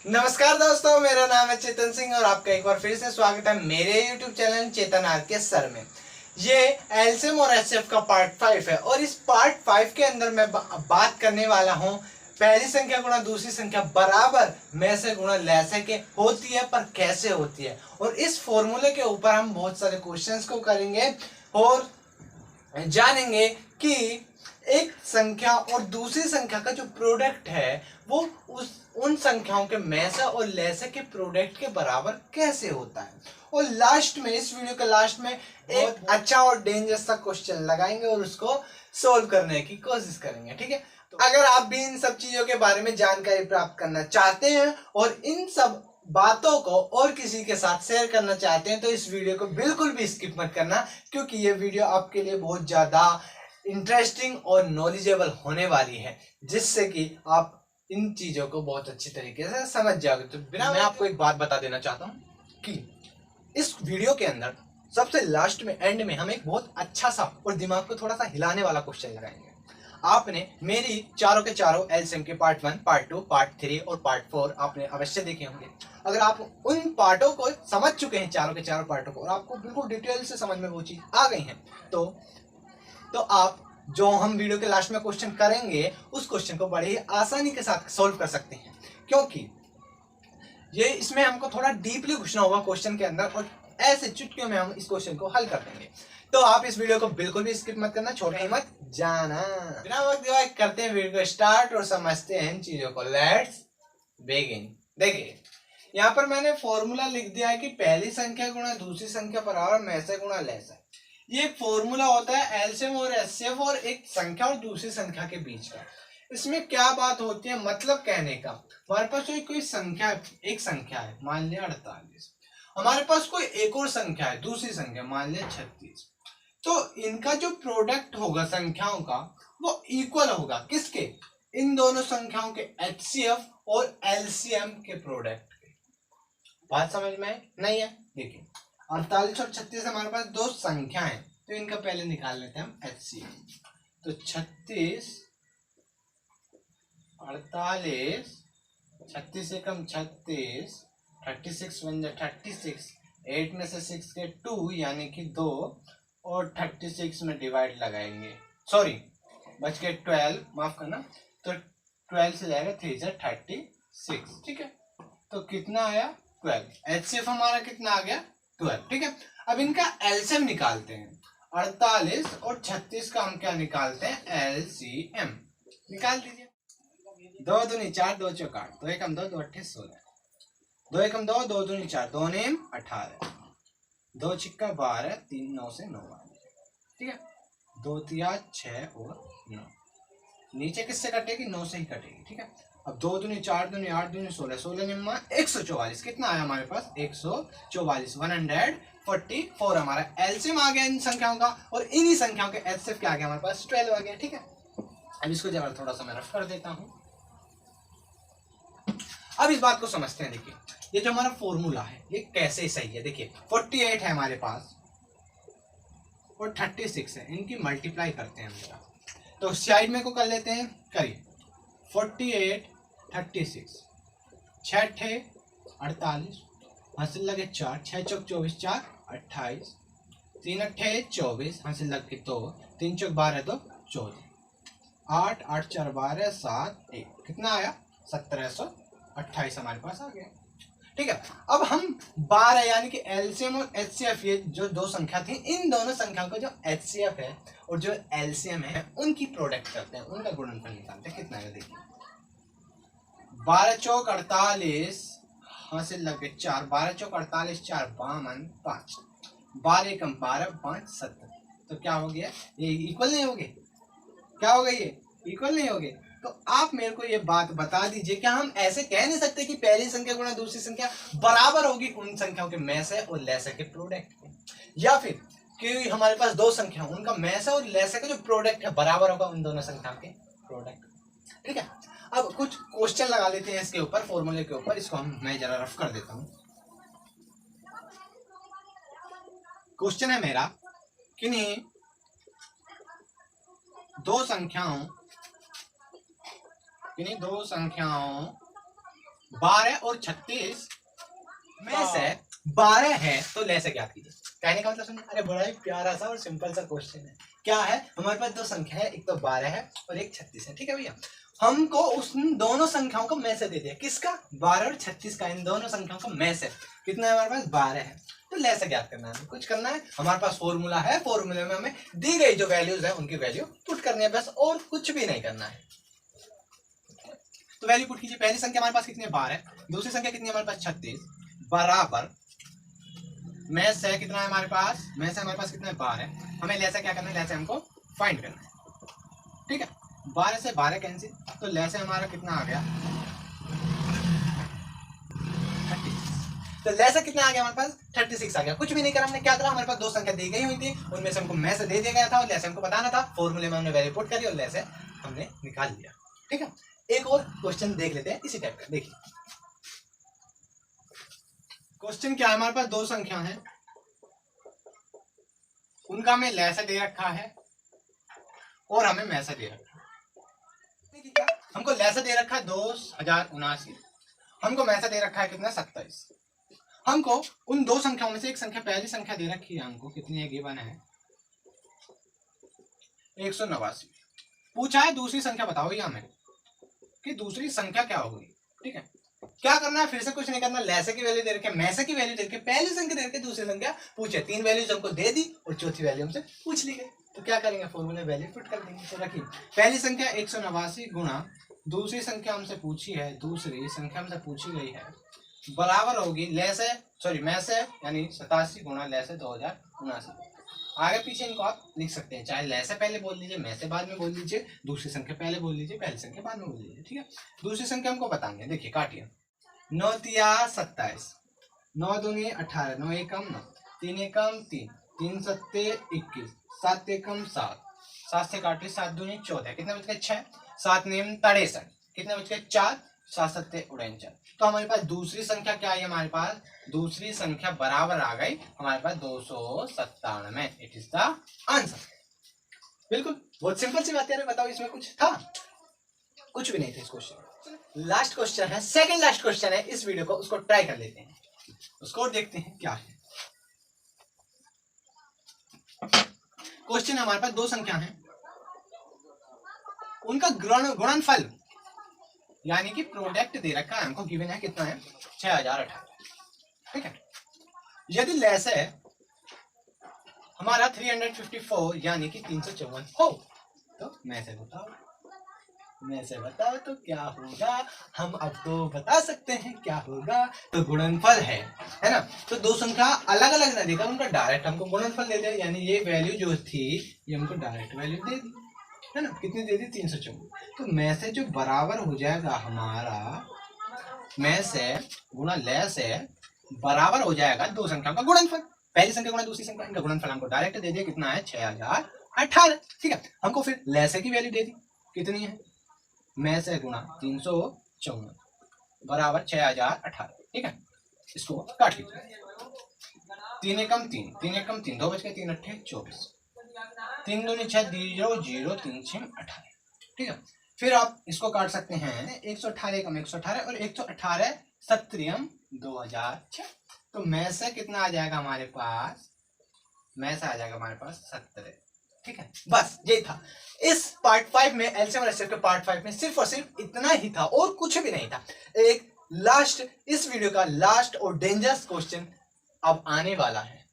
नमस्कार दोस्तों, मेरा नाम है चेतन सिंह और आपका एक बार फिर से स्वागत है मेरे YouTube चैनल चेतन आर के सर में। ये एलसीएम और एचसीएफ का पार्ट 5 है और इस पार्ट 5 के अंदर मैं बात करने वाला हूँ पहली संख्या गुणा दूसरी संख्या बराबर में से गुणा लैसे के होती है, पर कैसे होती है। और इस फॉर्मूले के ऊपर हम बहुत सारे क्वेश्चंस को करेंगे और जानेंगे कि एक संख्या और दूसरी संख्या का जो प्रोडक्ट है वो उन संख्याओं के में से और लैसे के प्रोडक्ट के बराबर कैसे होता है। और लास्ट में, इस वीडियो के लास्ट में एक अच्छा और डेंजरस सा क्वेश्चन लगाएंगे और उसको सोल्व करने की कोशिश करेंगे। ठीक है, तो अगर आप भी इन सब चीजों के बारे में जानकारी प्राप्त करना चाहते हैं और इन सब बातों को और किसी के साथ शेयर करना चाहते हैं तो इस वीडियो को बिल्कुल भी स्किप मत करना, क्योंकि ये वीडियो आपके लिए बहुत ज्यादा इंटरेस्टिंग और नॉलेजेबल होने वाली है, जिससे कि आप इन चीजों को बहुत अच्छी तरीके से समझ जाओगे। तो बिना मैं आपको एक बात बता देना चाहता हूँ कि इस वीडियो के अंदर सबसे लास्ट में, एंड में हम एक बहुत अच्छा सा और दिमाग को थोड़ा सा हिलाने वाला क्वेश्चन लगाएंगे। आपने मेरी चारों के चारों एलसीएम के पार्ट 1, पार्ट 2, पार्ट 3 और पार्ट 4 आपने अवश्य देखे होंगे। अगर आप उन पार्टों को समझ चुके हैं, चारों के चारों पार्टों को, और आपको बिल्कुल डिटेल से समझ में वो चीज आ गई है, तो आप जो हम वीडियो के लास्ट में क्वेश्चन करेंगे उस क्वेश्चन को बड़े ही आसानी के साथ सॉल्व कर सकते हैं, क्योंकि ये इसमें हमको थोड़ा डीपली घुसना होगा क्वेश्चन के अंदर और ऐसे चुटकियों में हम इस क्वेश्चन को हल कर देंगे। तो आप इस वीडियो को बिल्कुल भी स्किप मत करना, छोड़ना ही मत जाना। बिना वक्त दिवाए करते हैं वीडियो को स्टार्ट और समझते हैं इन चीजों को। Let's begin. देखिए, यहाँ पर मैंने फॉर्मूला लिख दिया है कि पहली संख्या गुणा दूसरी संख्या बराबर में से गुणा लैसे। ये एक फॉर्मूला होता है एलसीएम और एचसीएफ और एक संख्या और दूसरी संख्या के बीच का। इसमें क्या बात होती है, मतलब कहने का, हमारे पास कोई संख्या, एक संख्या है, मान लिया 48। हमारे पास कोई एक और संख्या है, दूसरी संख्या, मान लिया 36। तो इनका जो प्रोडक्ट होगा संख्याओं का वो इक्वल होगा किसके? इन दोनों संख्याओं के एचसीएफ और एलसीएम के प्रोडक्ट के। बात समझ में नहीं है? देखिए, 48 और 36 हमारे पास दो संख्या है, तो इनका पहले निकाल लेते हैं हम एचसीएफ। तो 36, 48, 36 से कम 36, 36 बन जाए 36, 8 में से 6 के 2 यानी कि 2 और 36 में डिवाइड लगाएंगे, सॉरी बच के 12, माफ करना, तो 12 से जाएगा 3 से 36। ठीक है, तो कितना आया 12। एचसीएफ हमारा कितना आ गया 12। ठीक है, अब इनका एलसीएम निकालते हैं। 48 और 36 का हम क्या निकालते हैं? एलसीएम निकाल दीजिए। 2 दूनी 4, 2 चौक 8, 2 एकम 2, 2 अट्ठे 16, 2 एकम 2, 2 दूनी 4, 2 नेम 18, 2 छिक्का 12, 3 9 से 9 आ। ठीक है, 2 तिया 6 और 9, नीचे किससे कटेगी? 9 से ही कटेगी। ठीक है, अब 2 दूनी 4 दूनी 8 दूनी 16, 16 निम्मा 144। कितना आया हमारे पास? 144, 144 हमारा एलसीएम आ गया इन संख्याओं का, और इन्हीं संख्याओं के एचसीएफ क्या आ गया हमारे पास? 12 आ गया। ठीक है, अब इसको जब थोड़ा सा मैं रफ कर देता हूं। अब इस बात को समझते हैं। देखिए, ये जो हमारा फॉर्मूला है ये कैसे सही है। देखिए, 48 है हमारे पास और 36 है, इनकी मल्टीप्लाई करते हैं हम जरा। तो साइड में को कर लेते हैं, करिए। 48, 36, 6 थे 48, हासिल लगे 4, 6 चौक 24, 4 28, 3 अट्ठे 24, हासिल लगे 2, 3 चौक 12, 2 14, 8 8 4 12, 7 1, कितना आया? 1728 हमारे पास आ गया। ठीक है, अब हम 12 यानी कि एलसीएम और एचसीएफ, ये जो दो संख्या थी, इन दोनों संख्याओं का जो एचसीएफ है और जो एलसीएम है उनकी प्रोडक्ट करते हैं, उनका गुणनफल निकालते हैं। कितना है? देखिए, 12 चौक 48, हासिल लगे 4, 12 चौक 48, 4 52, 5, 12 एकम 12, 5 70। तो क्या हो गया? ये इक्वल नहीं हो गए? क्या हो गई? ये इक्वल नहीं हो गए। तो आप मेरे को ये बात बता दीजिए, क्या हम ऐसे कह नहीं सकते कि पहली संख्या गुणा दूसरी संख्या बराबर होगी उन संख्याओं के में से और लैसे के प्रोडक्ट के, या फिर कि हमारे पास दो संख्या उनका में से और लैसे का जो प्रोडक्ट है बराबर होगा उन दोनों संख्याओं के प्रोडक्ट? ठीक है, अब कुछ क्वेश्चन लगा लेते हैं इसके ऊपर, फॉर्मूले के ऊपर। इसको मैं जरा रफ कर देता हूं। क्वेश्चन है मेरा, किन्हीं दो संख्याओं 12 और 36 में से 12 है तो ले से ज्ञात कीजिए। कहने का मतलब सुनिए, अरे बड़ा ही प्यारा सा और सिंपल सा क्वेश्चन है। क्या है, हमारे पास दो संख्या है, एक तो 12 है और एक 36 है। ठीक है भैया, हमको उस दोनों संख्याओं को में से दे दिया। किसका? 12 और 36 का। इन दोनों संख्याओं को में से कितना है हमारे पास? 12 है। तो ले से ज्ञात करना है, कुछ करना है, हमारे पास फॉर्मूला है, फॉर्मूले में हमें दी गई जो वैल्यूज है उनकी वैल्यू पुट करनी है बस, और कुछ भी नहीं करना है। तो वैल्यू पुट कीजिए। पहली संख्या हमारे पास कितनी है? 12। दूसरी संख्या कितनी है हमारे पास? 36 बराबर में से कितना है हमारे पास? में से हमारे पास कितना है? 12। हमें ले से क्या करना है? ले से हमको फाइंड करना है। ठीक है, 12 से 12 कैंसिल, तो ले से हमारा कितना आ गया? 36। तो ले से कितना आ गया हमारे पास? 36 आ गया। कुछ भी नहीं करा हमने, क्या करा, हमारे पास दो संख्या दी गई हुई थी, उनमें से हमको में से दे दिया गया था और ले से हमको बताना था। फॉर्मूले में हमने वैल्यू पुट करी और ले से हमने निकाल लिया। ठीक है, एक और क्वेश्चन देख लेते हैं इसी टाइप का। देखिए क्वेश्चन क्या है, हमारे पास दो संख्या है, उनका हमें ले से दे रखा है और हमें में से दे रखा है। क्या हमको ले से दे रखा है? 2079। हमको में से दे रखा है कितना? 27। हमको उन दो संख्याओं में से एक संख्या, पहली संख्या दे रखी है हमको कितनी है? गिवन है 189। पूछा है दूसरी संख्या बताओ या हमें कि दूसरी संख्या क्या होगी। ठीक है, क्या करना है? फिर से कुछ नहीं करना, लेसे की वैल्यू दे रखे, मैसे की वैल्यू दे रखे, पहली संख्या दे रखे, दूसरी संख्या पूछे, तीन वैल्यूज हमको दे दी और चौथी वैल्यू हमसे पूछ ली गई। तो क्या करेंगे? फॉर्मूले वैल्यू पुट कर देंगे। तो रखिए पहली संख्या 189 गुणा दूसरी संख्या हमसे पूछी है, दूसरी संख्या हमसे पूछी गई है, बराबर होगी ले से, सॉरी में से, यानी 87 गुणा ले से 2079। आगे पीछे इनको आप लिख सकते हैं, चाहे ले से पहले बोल लीजिए, में से बाद में बोल लीजिए, दूसरी संख्या पहले बोल लीजिए, पहली संख्या बाद में बोल लीजिए। ठीक है, दूसरी संख्या हमको बताएंगे। देखिए काटिए, 9 तिया 27, 9 दूनी 18, 9 एकम 9, 3 एकम 3, 3 सत्ते 21, 7 एकम 7, 7 से काटिए, 7 दूनी 14, कितने बच गए? 6, 7 नेम 63, कितने बच गए? 4, 7 सत्ते 49। तो हमारे पास दूसरी संख्या क्या है? हमारे पास दूसरी संख्या बराबर आ गई हमारे पास 297। It is the answer. बिल्कुल, बहुत सिंपल सी बात है। बताओ इसमें कुछ था? कुछ भी नहीं था इस क्वेश्चन। लास्ट क्वेश्चन है, सेकंड लास्ट क्वेश्चन है इस वीडियो को, उसको ट्राई कर लेते हैं, उसको देखते हैं क्या है। क्वेश्चन हमारे पास दो संख्या है, उनका गुणनफल यानी कि प्रोडक्ट दे रखा है हमको, गिवन है कितना है? 6018। ठीक है, यदि लेस है हमारा 354 यानी कि 354 हो, तो मैं से बताओ तो क्या होगा? हम अब तो बता सकते हैं क्या होगा। तो गुणनफल है ना, तो दो संख्या अलग अलग ना देकर उनका डायरेक्ट हमको गुणनफल दे दिया, यानी ये वैल्यू जो थी ये हमको डायरेक्ट वैल्यू दे दी है ना। कितनी दे दी? 354। तो में से जो बराबर हो जाएगा हमारा, में से गुणा ले से बराबर हो जाएगा दो संख्या का गुणनफल। पहली संख्या गुणा दूसरी संख्या, इनका गुणनफल हमको डायरेक्ट दे दिया, कितना है? 6018। ठीक है, हमको फिर ले से की वैल्यू दे दी, कितनी है? में से गुणा 354 बराबर 6018। ठीक है, इसको काट लीजिए, 3 एकम 3, 3 एकम 3, 2 बच गए, 3 अट्ठे 24, 3 दूनी 6, 0 0 3 6 18। ठीक है, फिर आप इसको काट सकते हैं, 118 एकम 118 और 118 सत्रियम 2006। तो में से कितना आ जाएगा हमारे पास? में से आ जाएगा हमारे पास 17। ठीक है, बस यही था इस पार्ट 5 में, एलसीएम और एचसीएफ के पार्ट 5 में सिर्फ और सिर्फ इतना ही था और कुछ भी नहीं था। एक लास्ट, इस वीडियो का लास्ट और डेंजरस क्वेश्चन अब आने वाला है,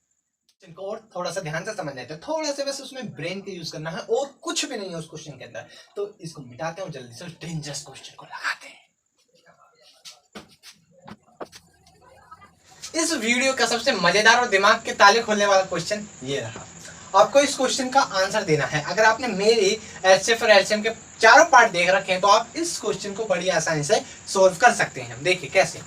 इनको और थोड़ा सा ध्यान से समझना है, थोड़ा सा बस उसमें ब्रेन का यूज करना है और कुछ भी नहीं है उस क्वेश्चन के अंदर। तो इसको मिटाते हैं, जल्दी से डेंजरस क्वेश्चन को लगाते हैं। इस वीडियो का सबसे मजेदार और दिमाग के ताले खोलने वाला क्वेश्चन ये रहा। आपको इस क्वेश्चन का आंसर देना है। अगर आपने मेरी एचसीएफ और एलसीएम के चारों पार्ट देख रखे हैं तो आप इस क्वेश्चन को बड़ी आसानी से सोल्व कर सकते हैं। देखिए कैसे।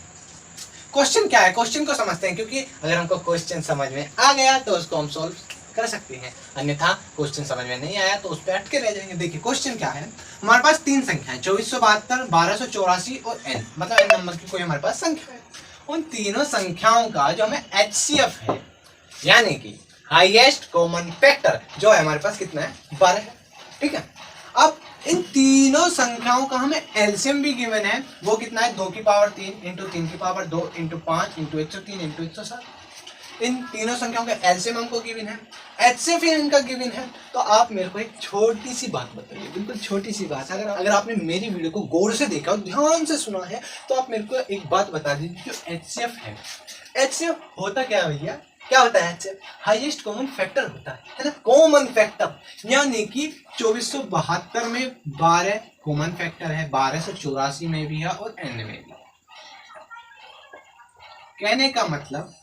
क्वेश्चन क्या है, क्वेश्चन को समझते हैं, क्योंकि अगर हमको क्वेश्चन समझ में आ गया तो उसको हम सोल्व कर सकते हैं, अन्यथा क्वेश्चन समझ में नहीं आया तो उस पर अटके रह जाएंगे। देखिए क्वेश्चन क्या है, हमारे पास तीन संख्या है, 2472, 1284 और n, मतलब n नंबर की कोई हमारे पास संख्या है। उन तीनों संख्याओं का जो हमें एचसीएफ है, यानी कि हाईएस्ट कॉमन फैक्टर, जो है हमारे पास कितना है? 12 है। ठीक है, अब इन तीनों संख्याओं का हमें एलसीएम भी गिवन है, वो कितना है 2 की पावर 3 इंटू 3 की पावर 2 इंटू 5 इंटू 103 इंटू 107। इन तीनों संख्याओं का एलसीएम हमको गिवन है, एचसीएफ इनका गिवन है। तो आप मेरे को एक छोटी सी बात बताइए, बिल्कुल छोटी सी बात, अगर आपने मेरी वीडियो को गौर से देखा और ध्यान से सुना है तो आप मेरे को एक बात बता दीजिए, जो एचसीएफ है, एचसीएफ होता क्या है भैया? क्या होता है एचसीएफ? हाईएस्ट कॉमन फैक्टर होता है ना, कॉमन फैक्टर। यानी कि 2472 में 12 कॉमन फैक्टर है, 1284 में भी है और n में भी। कहने का मतलब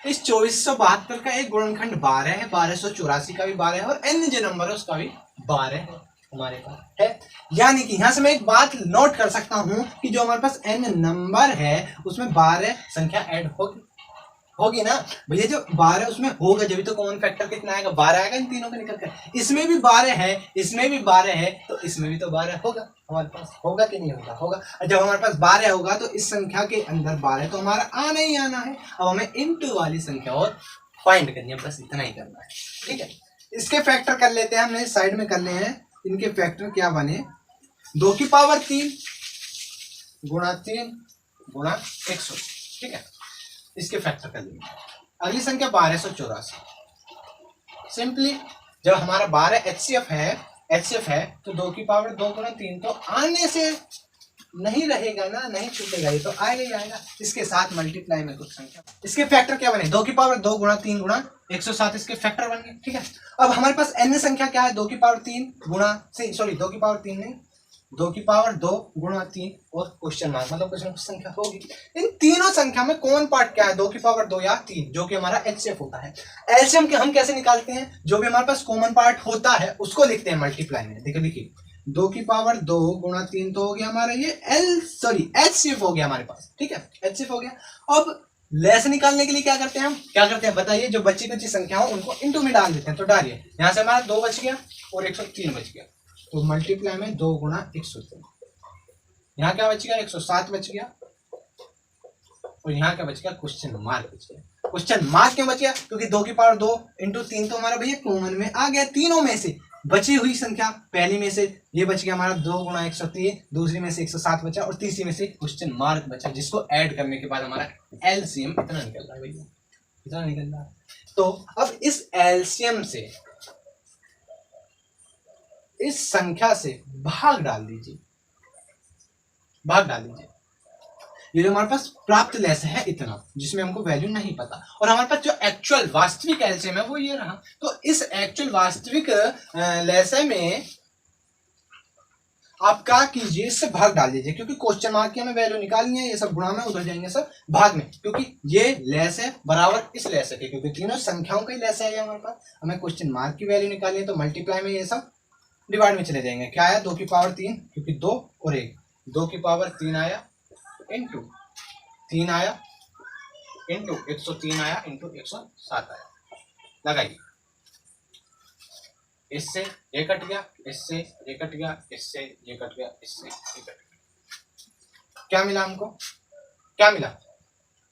इस 2472 का एक गुणनखंड 12 है, 1284 का भी 12 है और n जो नंबर है उसका भी 12 है हमारे पास है। यानी कि यहां से मैं एक बात नोट कर सकता हूं कि जो हमारे पास n नंबर है उसमें 12 संख्या ऐड होगी ना भैया। जो 12 उसमें होगा जब तो कॉमन फैक्टर कितना आएगा? 12 आएगा इन तीनों का निकल कर। इसमें भी 12 है, इसमें भी 12 है, तो इसमें भी तो 12 होगा हमारे पास, होगा कि नहीं होगा? होगा। जब हमारे पास 12 होगा तो इस संख्या के अंदर 12 तो हमारा आना ही आना है। अब हमें इनटू वाली संख्या और फाइंड करनी है, बस इतना ही करना है। ठीक है, इसके फैक्टर कर लेते हैं, हमने साइड में कर ले हैं। इनके फैक्टर क्या बने? 2 की पावर 3 गुणा 3 गुणा 100। ठीक है, इसके फैक्टर कर लेंगे। अगली संख्या 1284। सिंपली जब हमारा 12 एचसीएफ है तो 2 की पावर 2 गुणा 3 तो आने से नहीं रहेगा ना, नहीं छूटेगा, ये तो आएगा ही आएगा। इसके साथ मल्टीप्लाई में कुछ संख्या, इसके फैक्टर क्या बने? 2 की पावर 2 गुणा 3 गुणा 107 इसके फैक्टर बन गए। ठीक है, अब हमारे पास n संख्या क्या है? 2 की पावर 3 गुणा 2 की पावर 3 नहीं, 2 की पावर 2 गुणा 3 और क्वेश्चन मार्क, मतलब कुछ ना कुछ संख्या होगी। इन तीनों संख्या में कौन पार्ट क्या है? 2 की पावर 2 या 3, जो कि हमारा एचसीएफ होता है। एलसीएम के हम कैसे निकालते हैं? जो भी हमारे पास कॉमन पार्ट होता है उसको लिखते हैं मल्टीप्लाई में। देखो देखिए, 2 की पावर 2 गुणा 3 तो हो गया हमारा ये एचसीएफ हो गया हमारे पास। ठीक है, एचसीएफ हो गया। अब लेस निकालने के लिए क्या करते हैं हम? क्या करते हैं बताइए? जो बची कुछ संख्या हो उनको इनटू में डाल देते हैं। तो डालिए, यहां से हमारा 2 बच गया और 103 बच गया, तो मल्टीप्लाई में 2 गुणा 103। यहाँ क्या बच गया? 107 बच गया और यहाँ क्या बच गया? क्वेश्चन मार्क बच गया। क्वेश्चन मार्क क्यों बच गया? क्योंकि 2 की पावर 2 इंटू 3 तो हमारा भैया कॉमन में आ गया। तीनों में से बची हुई संख्या, पहली में से ये बच गया हमारा 2 गुणा 103, दूसरी में से 107 बचा और तीसरी में से क्वेश्चन मार्क बचा, जिसको ऐड करने के बाद हमारा एलसीएम इतना निकल रहा है भैया, इतना निकल रहा है। तो अब इस एलसीएम से इस संख्या से भाग डाल दीजिए, भाग डाल दीजिए। ये जो हमारे पास प्राप्त लेस है इतना, जिसमें हमको वैल्यू नहीं पता, और हमारे पास जो एक्चुअल वास्तविक एलसीएम है वो ये रहा। तो इस एक्चुअल वास्तविक लेस में आप क्या कीजिए? इससे भाग डाल दीजिए, क्योंकि क्वेश्चन मार्क की हमें वैल्यू निकालनी है। ये सब गुणा में उधर जाएंगे सब भाग में, क्योंकि ये लेस है बराबर इस लेस है, क्योंकि तीनों संख्याओं का ही लेस है ये हमारे पास। हमें क्वेश्चन मार्क की वैल्यू निकालनी है, तो मल्टीप्लाई में ये सब डिवाइड में चले जाएंगे। क्या आया? 2 की पावर 3, क्योंकि 2 और 1, 2 की पावर 3 आया इंटू 3 आया इंटू 103 आया इंटू 107 आया। लगाइए, इससे ये कट गया, इससे ये कट गया, इससे ये कट गया, इससे ये कट गया। क्या मिला हमको? क्या मिला?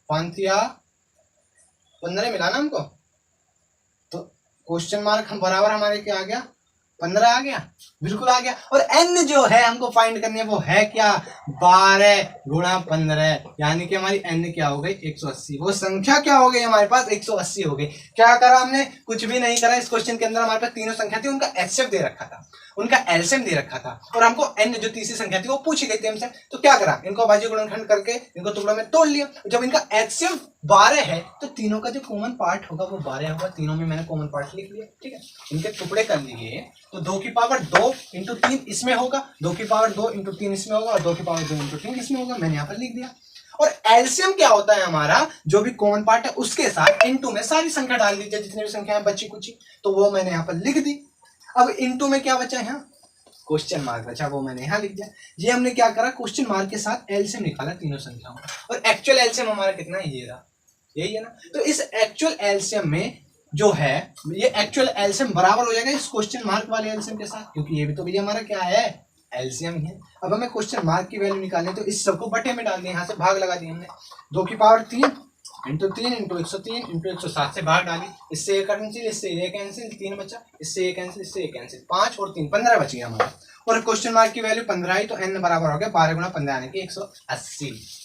15 मिला ना हमको। तो क्वेश्चन मार्क हम बराबर हमारे क्या आ गया? 15 आ गया, बिल्कुल आ गया। और n जो है हमको फाइंड करनी है वो है क्या? 12 गुणा 15, यानी कि हमारी n क्या हो गई? 180। वो संख्या क्या हो गई हमारे पास? 180 हो गई। क्या करा हमने? कुछ भी नहीं करा। इस क्वेश्चन के अंदर हमारे पास तीनों संख्या थी, उनका एचसीएफ दे रखा था, उनका एलसीएम दे रखा था, और हमको n जो तीसरी संख्या थी वो पूछी गई थी हमसे। तो क्या करा? इनको अभाज्य गुणनखंड करके इनको टुकड़ों में तोड़ लिया। जब इनका एचसीएफ 12 है तो तीनों का जो कॉमन पार्ट होगा वो 12 होगा। तीनों में मैंने कॉमन पार्ट लिख लिया। ठीक है, इनके टुकड़े कर लिए। तो 2 की पावर 2 इंटू 3 इसमें होगा, 2 की पावर 2 इंटू 3 इसमें होगा, और 2 की पावर 2 इंटू 3 इसमें होगा। मैंने यहाँ पर लिख दिया। और एलसीएम क्या होता है हमारा? जो भी कॉमन पार्ट है उसके साथ इनटू में सारी संख्या डाल दीजिए, जितनी भी संख्या है बची कुची, तो वो मैंने यहाँ पर लिख दी। अब इनटू में क्या बचा? यहाँ क्वेश्चन मार्क बचा, वो मैंने यहाँ लिख दिया। ये हमने क्या करा? क्वेश्चन मार्क के साथ एलसीएम निकाला तीनों संख्याओं का, और एक्चुअल एलसीएम हमारा कितना है? ये रहा, यही है ना। तो इस एक्चुअल एलसीएम में जो है, ये एक्चुअल एलसीएम बराबर हो जाएगा इस क्वेश्चन मार्क वाले एलसीएम के साथ, क्योंकि ये भी तो भैया हमारा क्या है? एलसीएम है। अब हमें क्वेश्चन मार्क की वैल्यू निकालनी है, तो इस सबको बटे में डाल दिया, यहाँ से भाग लगा दिया हमने। 2 की पावर 3 इंटू 3 इंटू 103 इंटू 107 से भाग डाली, इससे ये कैंसिल, इससे ये कैंसिल, 3 बचा, इससे ये कैंसिल, इससे ये कैंसिल, 5 और 3 15 बच गया हमारा। और क्वेश्चन मार्क की वैल्यू 15 ही, तो n बराबर हो गया 12 गुणा 15 यानी कि 180।